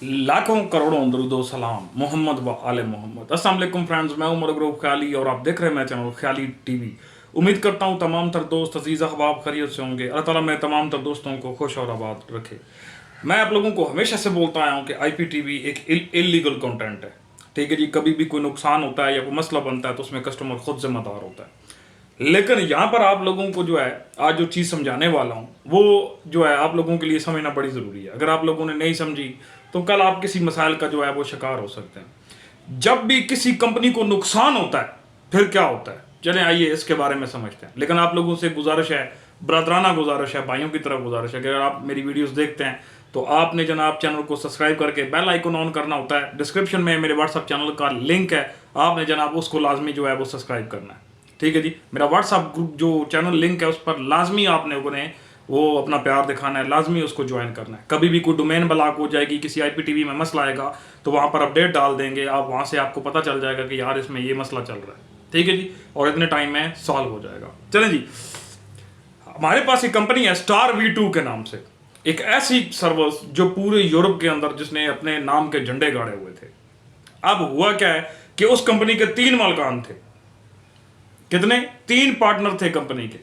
लाखों करोड़ों दरूदो सलाम मोहम्मद व आले मोहम्मद। अस्सलाम वालेकुम फ्रेंड्स, मैं उमर ग्रुप ख्याली और आप देख रहे हैं मेरा चैनल ख्याली टीवी। उम्मीद करता हूँ तमाम तर दोस्त अजीज़ अहबाब खैरियत से होंगे। अल्लाह ताला मैं तमाम तर दोस्तों को खुश और आबाद रखे। मैं आप लोगों को हमेशा से बोलता आया हूँ कि IPTV एक इलीगल कंटेंट है, ठीक है जी। कभी भी कोई नुकसान होता है या कोई मसला बनता है तो उसमें कस्टमर खुद जिम्मेदार होता है। लेकिन यहाँ पर आप लोगों को जो है आज जो चीज़ समझाने वाला हूँ वो जो है आप लोगों के लिए समझना बड़ी ज़रूरी है। अगर आप लोगों ने नहीं समझी तो कल आप किसी मसाइल का जो है वो शिकार हो सकते हैं। जब भी किसी कंपनी को नुकसान होता है फिर क्या होता है, चलें आइए इसके बारे में समझते हैं। लेकिन आप लोगों से गुजारिश है, बरदराना गुजारिश है, भाइयों की तरफ गुजारिश है कि अगर आप मेरी वीडियोस देखते हैं तो आपने जनाब चैनल को सब्सक्राइब करके बेल आइकन ऑन करना होता है। डिस्क्रिप्शन में मेरे व्हाट्सअप चैनल का लिंक है, आपने जनाब उसको लाजमी जो है वो सब्सक्राइब करना है, ठीक है जी। मेरा व्हाट्सअप ग्रुप जो चैनल लिंक है उस पर लाजमी आपने वो अपना प्यार दिखाना है, लाजमी उसको ज्वाइन करना है। कभी भी कोई डोमेन ब्लॉक हो जाएगी, किसी IPTV में मसला आएगा तो वहाँ पर अपडेट डाल देंगे आप, वहाँ से आपको पता चल जाएगा कि यार इसमें ये मसला चल रहा है, ठीक है जी, और इतने टाइम में सॉल्व हो जाएगा। चलें जी, हमारे पास एक कंपनी है स्टार V2 के नाम से, एक ऐसी सर्विस जो पूरे यूरोप के अंदर जिसने अपने नाम के झंडे गाड़े हुए थे। अब हुआ क्या है कि उस कंपनी के 3 मालिकान थे। कितने? 3 पार्टनर थे कंपनी के।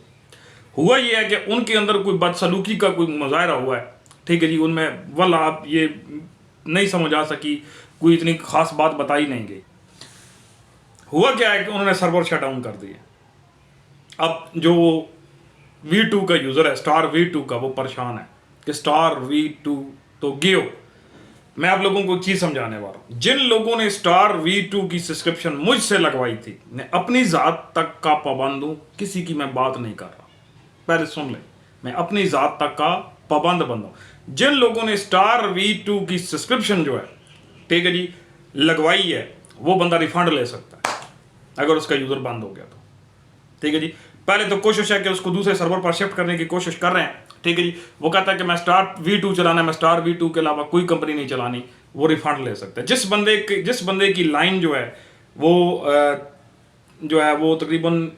हुआ यह है कि उनके अंदर कोई बदसलूकी का कोई मुजाहरा हुआ है, ठीक है जी। उनमें वल आप ये नहीं समझ आ सकी, कोई इतनी खास बात बताई नहीं गई। हुआ क्या है कि उन्होंने सर्वर शट डाउन कर दिए। अब जो V2 का यूज़र है, स्टार V2 का, वो परेशान है कि स्टार V2 तो गियो। मैं आप लोगों को एक चीज़ समझाने वाला हूँ। जिन लोगों ने स्टार V2 की सब्सक्रिप्शन मुझसे लगवाई थी, मैं अपनी ज़ात तक का पाबंद हूँ, किसी की मैं बात नहीं कर रहा, पहले सुन लें। मैं अपनी ज़ात तक का पाबंद बंद हूँ। जिन लोगों ने स्टार V2 की सब्सक्रिप्शन जो है, ठीक है जी, लगवाई है, वो बंदा रिफंड ले सकता है अगर उसका यूज़र बंद हो गया तो, ठीक है जी। पहले तो कोशिश है कि उसको दूसरे सर्वर पर शिफ्ट करने की कोशिश कर रहे हैं, ठीक है जी। वो कहता है कि मैं स्टार V2 चलाना है, मैं स्टार V2 के अलावा कोई कंपनी नहीं चलानी, वो रिफंड ले सकता है। जिस बंदे की लाइन जो है वो तकरीबन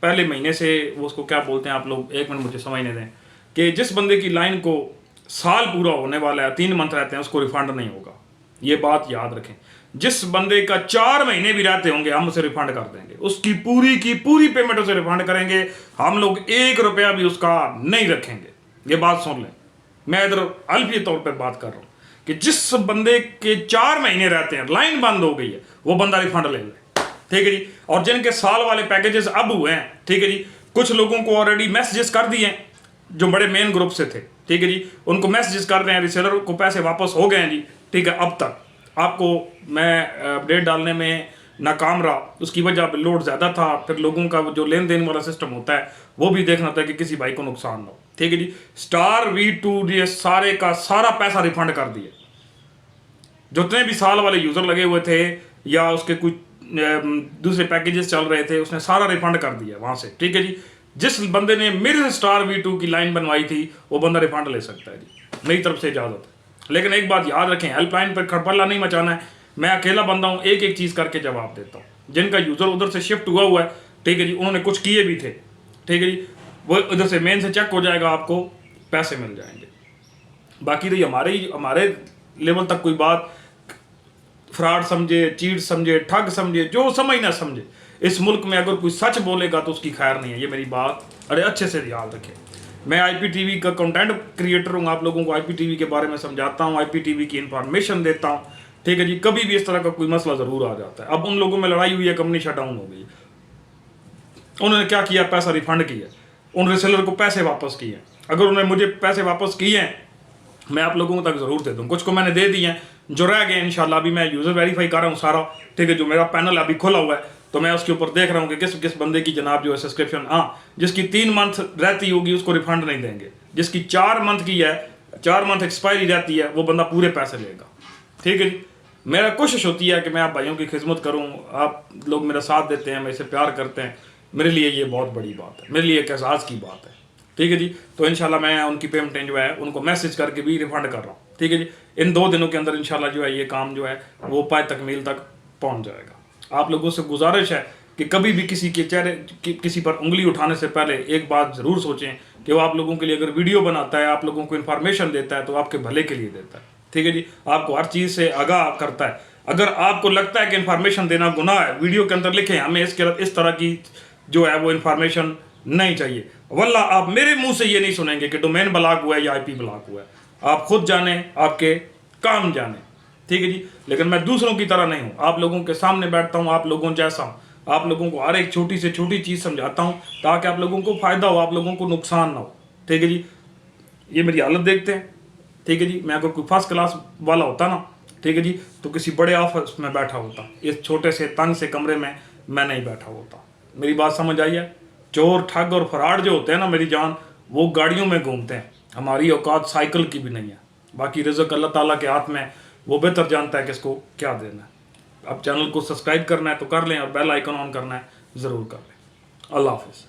पहले महीने से, वो उसको क्या बोलते हैं आप लोग, एक मिनट मुझे समझने दें, कि जिस बंदे की लाइन को साल पूरा होने वाला है, 3 मंथ रहते हैं, उसको रिफंड नहीं होगा। ये बात याद रखें। जिस बंदे का 4 महीने भी रहते होंगे हम उसे रिफंड कर देंगे, उसकी पूरी की पूरी पेमेंट उसे रिफंड करेंगे। हम लोग 1 रुपया भी उसका नहीं रखेंगे। ये बात सुन लें, मैं इधर अल्फी तौर पर बात कर रहा हूँ कि जिस बंदे के 4 महीने रहते हैं, लाइन बंद हो गई है, वो बंदा रिफंड ले ले, ठीक है जी। और जिनके साल वाले पैकेजेस अब हुए हैं, ठीक है जी, कुछ लोगों को ऑलरेडी मैसेजेस कर दिए हैं जो बड़े मेन ग्रुप से थे, ठीक है जी, उनको मैसेजेस कर रहे हैं, रिसेलर को पैसे वापस हो गए हैं जी, ठीक है। अब तक आपको मैं अपडेट डालने में नाकाम रहा, उसकी वजह पे लोड ज़्यादा था, फिर लोगों का जो लेन देन वाला सिस्टम होता है वो भी देखना होता है कि किसी भाई को नुकसान ना हो, ठीक है जी। स्टार V2 ने सारे का सारा पैसा रिफंड कर दिया। जितने भी साल वाले यूज़र लगे हुए थे या उसके कुछ दूसरे पैकेजेस चल रहे थे, उसने सारा रिफंड कर दिया वहाँ से, ठीक है जी। जिस बंदे ने मेरे से स्टार V2 की लाइन बनवाई थी वो बंदा रिफंड ले सकता है जी, मेरी तरफ से इजाज़त है। लेकिन एक बात याद रखें, हेल्पलाइन पर खड़पल्ला नहीं मचाना है। मैं अकेला बंदा हूँ, एक एक चीज़ करके जवाब देता हूँ। जिनका यूज़र उधर से शिफ्ट हुआ है, ठीक है जी, उन्होंने कुछ किए भी थे, ठीक है जी, वो उधर से मेन से चेक हो जाएगा, आपको पैसे मिल जाएंगे। बाकी तो हमारे लेवल तक कोई बात फ्रॉड समझे, चीट समझे, ठग समझे, जो समझ ना समझे, इस मुल्क में अगर कोई सच बोलेगा तो उसकी खैर नहीं है। ये मेरी बात अरे अच्छे से याद रखें। मैं IPTV का कंटेंट क्रिएटर हूँ, आप लोगों को IPTV के बारे में समझाता हूँ, IPTV की इंफॉर्मेशन देता हूँ, ठीक है जी। कभी भी इस तरह का कोई मसला ज़रूर आ जाता है। अब उन लोगों में लड़ाई हुई है, कंपनी शट डाउन हो गई, उन्होंने क्या किया, पैसा रिफंड किया, उन रिसेलर को पैसे वापस किए। अगर उन्होंने मुझे पैसे वापस किए हैं मैं आप लोगों तक ज़रूर दे दूँ। कुछ को मैंने दे दिए हैं, जो रह गए इंशाल्लाह अभी मैं यूज़र वेरीफाई कर रहा हूँ सारा, ठीक है। जो मेरा पैनल अभी खुला हुआ है तो मैं उसके ऊपर देख रहा हूँ कि किस किस बंदे की जनाब जो है सब्सक्रिप्शन, हाँ, जिसकी 3 मंथ रहती होगी उसको रिफंड नहीं देंगे, जिसकी 4 मंथ की है, 4 मंथ एक्सपायरी रहती है, वो बंदा पूरे पैसे लेगा, ठीक है जी। मेरा कोशिश होती है कि मैं आप भाइयों की खिदमत करूँ, आप लोग मेरा साथ देते हैं, मेरे से प्यार करते हैं, मेरे लिए ये बहुत बड़ी बात है, मेरे लिए एक एहसास की बात है, ठीक है जी। तो इंशाल्लाह मैं उनकी पेमेंटें जो है उनको मैसेज करके भी रिफंड कर रहा हूँ, ठीक है जी। इन 2 दिनों के अंदर इंशाल्लाह जो है ये काम जो है वो पाए तकमील तक पहुँच जाएगा। आप लोगों से गुजारिश है कि कभी भी किसी के किसी पर उंगली उठाने से पहले एक बात ज़रूर सोचें कि वो आप लोगों के लिए अगर वीडियो बनाता है, आप लोगों को इन्फॉर्मेशन देता है तो आपके भले के लिए देता है, ठीक है जी, आपको हर चीज़ से आगाह करता है। अगर आपको लगता है कि इन्फॉर्मेशन देना गुनाह है, वीडियो के अंदर लिखें हमें इस तरह की जो है वो इन्फॉर्मेशन नहीं चाहिए। वल्ला आप मेरे मुंह से ये नहीं सुनेंगे कि डोमेन ब्लॉक हुआ है या IP ब्लॉक हुआ है। आप खुद जाने, आपके काम जाने, ठीक है जी। लेकिन मैं दूसरों की तरह नहीं हूँ, आप लोगों के सामने बैठता हूँ, आप लोगों जैसा हूँ, आप लोगों को हर एक छोटी से छोटी चीज़ समझाता हूँ ताकि आप लोगों को फ़ायदा हो, आप लोगों को नुकसान ना हो, ठीक है जी। ये मेरी हालत देखते हैं, ठीक है जी। मैं अगर कोई फर्स्ट क्लास वाला होता ना, ठीक है जी, तो किसी बड़े ऑफिस में बैठा होता, इस छोटे से तंग से कमरे में मैं नहीं बैठा होता। मेरी बात समझ आई है? चोर, ठग और फराड जो होते हैं ना मेरी जान, वो गाड़ियों में घूमते हैं, हमारी औकात साइकिल की भी नहीं है। बाकी रिज़्क अल्लाह ताला के हाथ में, वो बेहतर जानता है किसको क्या देना है। अब चैनल को सब्सक्राइब करना है तो कर लें, और बेल आइकन ऑन करना है ज़रूर कर लें। अल्लाह हाफिज़।